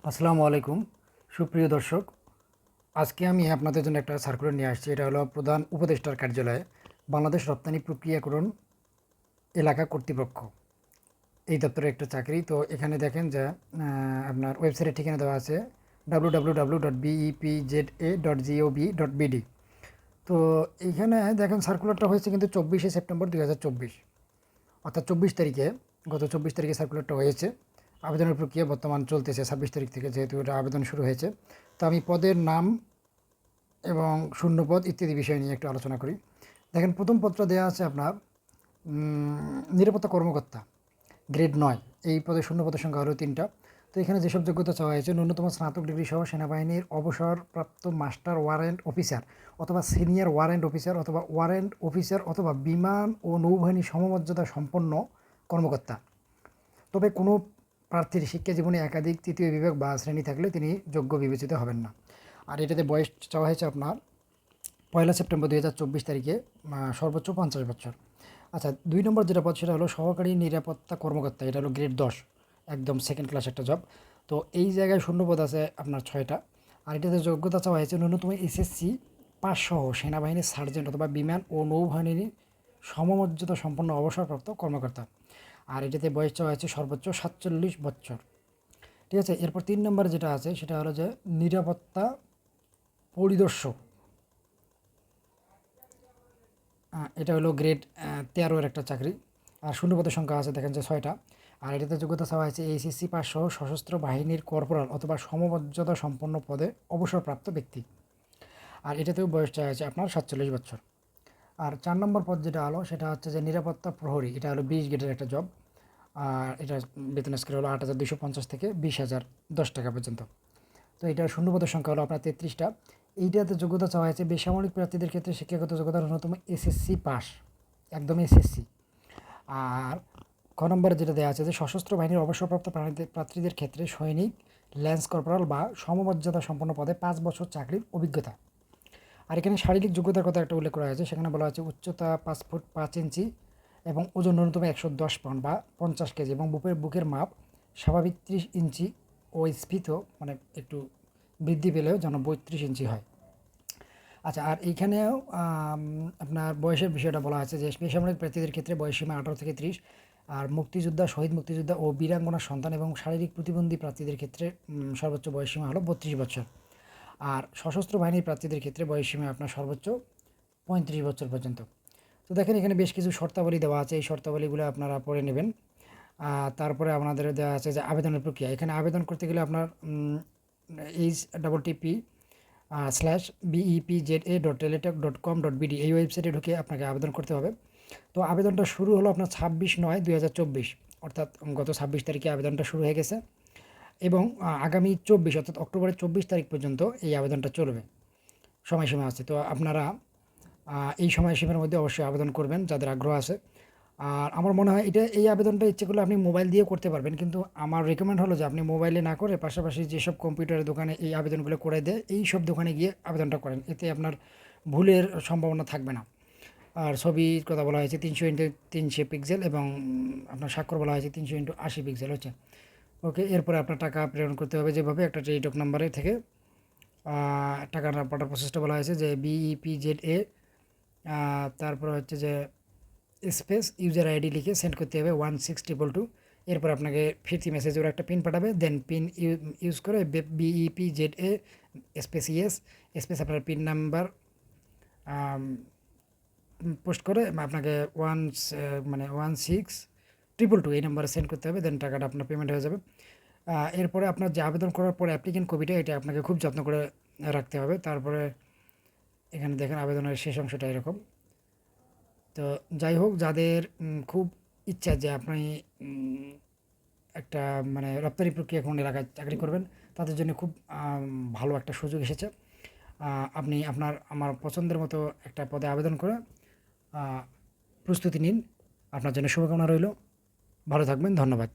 আসসালামু আলাইকুম সুপ্রিয় দর্শক। আজকে আমি আপনাদের জন্য একটা সার্কুলার নিয়ে আসছি। এটা হলো প্রধান উপদেষ্টার কার্যালয়ে বাংলাদেশ রপ্তানি প্রক্রিয়াকরণ এলাকা কর্তৃপক্ষ, এই দপ্তরের একটা চাকরি। তো এখানে দেখেন যে আপনার ওয়েবসাইটের ঠিকানা দেওয়া আছে www.bepza.gov.bd। তো এইখানে দেখেন সার্কুলারটা হয়েছে কিন্তু 24শে সেপ্টেম্বর 2024, অর্থাৎ 24 তারিখে, গত 24 তারিখে সার্কুলারটা হয়েছে। আবেদনের প্রক্রিয়া বর্তমান চলতেছে 26 তারিখ থেকে, যেহেতু এটা আবেদন শুরু হয়েছে। তো আমি পদের নাম এবং শূন্যপদ ইত্যাদি বিষয় নিয়ে একটু আলোচনা করি। দেখেন, প্রথম পদটা দেওয়া আছে আপনার নিরাপত্তা কর্মকর্তা, গ্রেড 9। এই পদে শূন্যপদের সংখ্যা হলো 3টা। তো এখানে যেসব যোগ্যতা চাওয়া হয়েছে, ন্যূনতম স্নাতক ডিগ্রি সহ সেনাবাহিনীর অবসরপ্রাপ্ত মাস্টার ওয়ারেন্ট অফিসার অথবা সিনিয়র ওয়ারেন্ট অফিসার অথবা ওয়ারেন্ট অফিসার অথবা বিমান ও নৌবাহিনী সমমর্যাদা সম্পন্ন কর্মকর্তা। তবে কোনো প্রার্থীর শিক্ষা জীবনে একাধিক তৃতীয় বিভাগ বা শ্রেণী থাকলে তিনি যোগ্য বিবেচিত হবেন না। আর এটাতে বয়স চাওয়া হয়েছে আপনার 1 সেপ্টেম্বর 2024 তারিখে, সর্বোচ্চ 50 বছর। আচ্ছা, 2 নম্বর যেটা পদ সেটা হলো সহকারী নিরাপত্তা কর্মকর্তা। এটা হলো গ্রেড 10, একদম সেকেন্ড ক্লাস একটা জব। তো এই জায়গায় শূন্যপদ আছে আপনার 6টা। আর এটাতে যোগ্যতা চাওয়া হয়েছে ন্যূনতম এসএসসি পাস সহ সেনাবাহিনীর সার্জেন্ট অথবা বিমান ও নৌবাহিনীর সমমর্যাদা সম্পন্ন অবসরপ্রাপ্ত কর্মকর্তা। আর এটাতে বয়স চাওয়া হয়েছে সর্বোচ্চ 47 বছর। ঠিক আছে। এরপর 3 নম্বরে যেটা আছে সেটা হলো যে নিরাপত্তা পরিদর্শক। এটা হলো গ্রেড 13-এর একটা চাকরি। আর শূন্যপদের সংখ্যা আছে দেখেন যে 6টা। আর এটাতে যোগ্যতা চাওয়া হয়েছে এইচএসসি পাস সহ সশস্ত্র বাহিনীর কর্পোরাল অথবা সমমর্যাদা সম্পন্ন পদে অবসরপ্রাপ্ত ব্যক্তি। আর এটাতেও বয়স চাওয়া হয়েছে আপনার 47 বছর। আর 4 নম্বর পদ যেটা হলো সেটা হচ্ছে যে নিরাপত্তা প্রহরী। এটা হলো 20 গ্রেডের একটা জব। আর এটা বেতন স্কেল হলো 8,250 থেকে 20,010 টাকা পর্যন্ত। তো এটার শূন্যপদের সংখ্যা হলো আপনার 33টা। এইটাতে যোগ্যতা চাওয়া হয়েছে বেসামরিক প্রার্থীদের ক্ষেত্রে শিক্ষাগত যোগ্যতা ন্যূনতম এসএসসি পাস, একদম এসএসসি। আর ক নম্বরে যেটা দেওয়া আছে যে সশস্ত্র বাহিনীর অবসরপ্রাপ্ত প্রার্থীদের ক্ষেত্রে সৈনিক, ল্যান্স কর্পোরাল বা সমমর্যাদা সম্পন্ন পদে 5 বছর চাকরির অভিজ্ঞতা। আর এখানে শারীরিক যোগ্যতার কথা একটা উল্লেখ করা হয়েছে। সেখানে বলা হয়েছে উচ্চতা 5 ফুট 5 ইঞ্চি এবং ওজন ন্যূনতম 110 পাউন্ড বা 50 কেজি এবং বুকের মাপ স্বাভাবিক 30 ইঞ্চি ও স্ফীত, মানে একটু বৃদ্ধি পেলেও যেন 32 ইঞ্চি হয়। আচ্ছা, আর এইখানেও আপনার বয়সের বিষয়টা বলা আছে যে বেসামরিক প্রার্থীদের ক্ষেত্রে বয়সসীমা 18 থেকে 30। আর মুক্তিযোদ্ধা, শহীদ মুক্তিযোদ্ধা ও বীরাঙ্গনার সন্তান এবং শারীরিক প্রতিবন্ধী প্রার্থীদের ক্ষেত্রে সর্বোচ্চ বয়সসীমা হলো 32 বছর। আর সশস্ত্র বাহিনীর প্রার্থীদের ক্ষেত্রে বয়সসীমা আপনার সর্বোচ্চ 35 বছর পর্যন্ত। তো দেখেন, এখানে বেশ কিছু শর্তাবলী দেওয়া আছে। এই শর্তাবলীগুলো আপনারা পড়ে নেবেন। তারপরে আপনাদের দেওয়া আছে যে আবেদনের প্রক্রিয়া। এখানে আবেদন করতে গেলে আপনার http/bepza.teletalk.com.bd এই ওয়েবসাইটে ঢুকে আপনাকে আবেদন করতে হবে। তো আবেদনটা শুরু হলো আপনার 26/9/2024, অর্থাৎ গত 26 তারিখে আবেদনটা শুরু হয়ে গেছে। এবং আগামী 24 অর্থাৎ অক্টোবরের 24 তারিখ পর্যন্ত এই আবেদনটা চলবে, সময়সীমা আছে। তো আপনারা এই সময়সীমার মধ্যে অবশ্যই আবেদন করবেন যাদের আগ্রহ আছে। আর আমার মনে হয় এই আবেদনটা ইচ্ছে করলে আপনি মোবাইল দিয়েও করতে পারবেন, কিন্তু আমার রেকমেন্ড হলো যে আপনি মোবাইলে না করে পাশাপাশি যেসব কম্পিউটারের দোকানে এই আবেদনগুলো করে দেয় এই সব দোকানে গিয়ে আবেদনটা করেন, এতে আপনার ভুলের সম্ভাবনা থাকবে না। আর ছবির কথা বলা হয়েছে 300x300 পিক্সেল এবং আপনার স্বাক্ষর বলা হয়েছে 300x80 পিক্সেল হচ্ছে। ওকে, এরপরে আপনার টাকা প্রেরণ করতে হবে যেভাবে একটা টেলিটক নাম্বারে থেকে টাকা পাঠার প্রসেসটা বলা হয়েছে যে BEPZA, তারপরে হচ্ছে যে স্পেস ইউজার আইডি লিখে সেন্ড করতে হবে 1622। এরপর আপনাকে ফিরতি মেসেজের একটা পিন পাঠাবে, দেন পিন ইউজ করে BEPZA স্পেস ইয়েস স্পেস আপনার পিন নাম্বার পোস্ট করে আপনাকে 1622 এই নাম্বারে সেন্ড করতে হবে, দেন টাকাটা আপনার পেমেন্ট হয়ে যাবে। এরপরে আপনার যে আবেদন করার পরে অ্যাপ্লিকেন্ট কপিটা এটা আপনাকে খুব যত্ন করে রাখতে হবে। তারপরে এখানে দেখেন আবেদনের শেষ অংশটা এরকম। তো যাই হোক, যাদের খুব ইচ্ছা যে আপনি একটা মানে রপ্তানি প্রক্রিয়া কোন এলাকায় চাকরি করবেন, তাদের জন্য খুব ভালো একটা সুযোগ এসেছে। আপনি আমার পছন্দের মতো একটা পদে আবেদন করে প্রস্তুতি নিন। আপনার জন্য শুভকামনা রইল। ভালো থাকবেন। ধন্যবাদ।